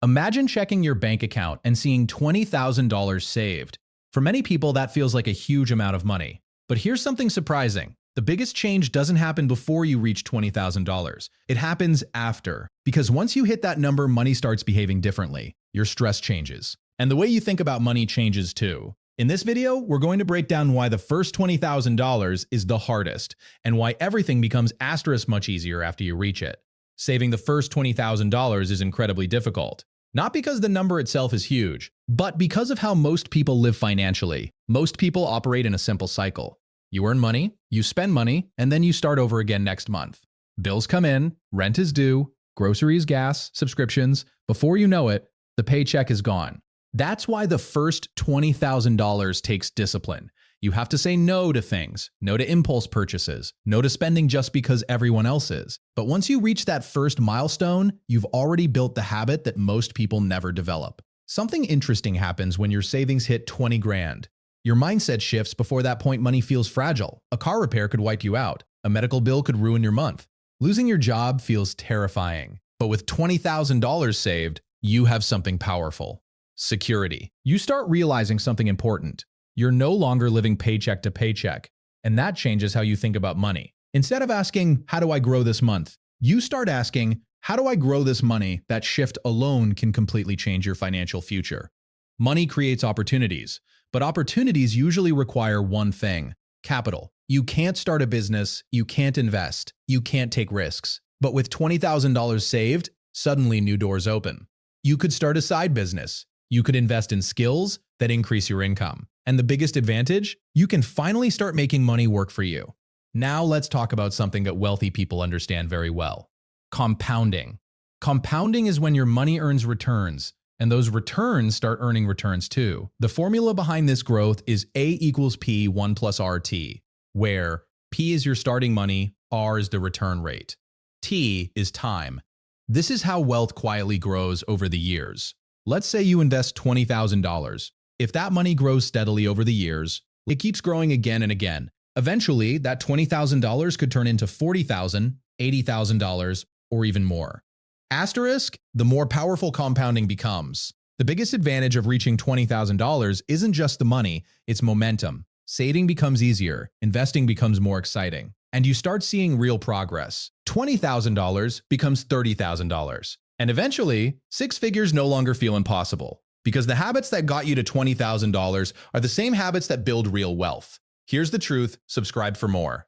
Imagine checking your bank account and seeing $20,000 saved. For many people, that feels like a huge amount of money. But here's something surprising. The biggest change doesn't happen before you reach $20,000. It happens after. Because once you hit that number, money starts behaving differently. Your stress changes. And the way you think about money changes too. In this video, we're going to break down why the first $20,000 is the hardest, and why everything becomes asterisk much easier after you reach it. Saving the first $20,000 is incredibly difficult. Not because the number itself is huge, but because of how most people live financially. Most people operate in a simple cycle. You earn money, you spend money, and then you start over again next month. Bills come in, rent is due, groceries, gas, subscriptions. Before you know it, the paycheck is gone. That's why the first $20,000 takes discipline. You have to say no to things, no to impulse purchases, no to spending just because everyone else is. But once you reach that first milestone, you've already built the habit that most people never develop. Something interesting happens when your savings hit 20 grand. Your mindset shifts. Before that point, money feels fragile. A car repair could wipe you out. A medical bill could ruin your month. Losing your job feels terrifying. But with $20,000 saved, you have something powerful. Security. You start realizing something important. You're no longer living paycheck to paycheck, and that changes how you think about money. Instead of asking, how do I grow this month? You start asking, how do I grow this money? That shift alone can completely change your financial future. Money creates opportunities, but opportunities usually require one thing: capital. You can't start a business, you can't invest, you can't take risks. But with $20,000 saved, suddenly new doors open. You could start a side business. You could invest in skills that increase your income. And the biggest advantage? You can finally start making money work for you. Now let's talk about something that wealthy people understand very well: compounding. Compounding is when your money earns returns, and those returns start earning returns too. The formula behind this growth is A equals P 1 plus RT, where P is your starting money, R is the return rate, T is time. This is how wealth quietly grows over the years. Let's say you invest $20,000. If that money grows steadily over the years, it keeps growing again and again. Eventually, that $20,000 could turn into $40,000, $80,000, or even more. Asterisk, the more powerful compounding becomes. The biggest advantage of reaching $20,000 isn't just the money, it's momentum. Saving becomes easier, investing becomes more exciting, and you start seeing real progress. $20,000 becomes $30,000. And eventually, six figures no longer feel impossible, because the habits that got you to $20,000 are the same habits that build real wealth. Here's the truth, subscribe for more.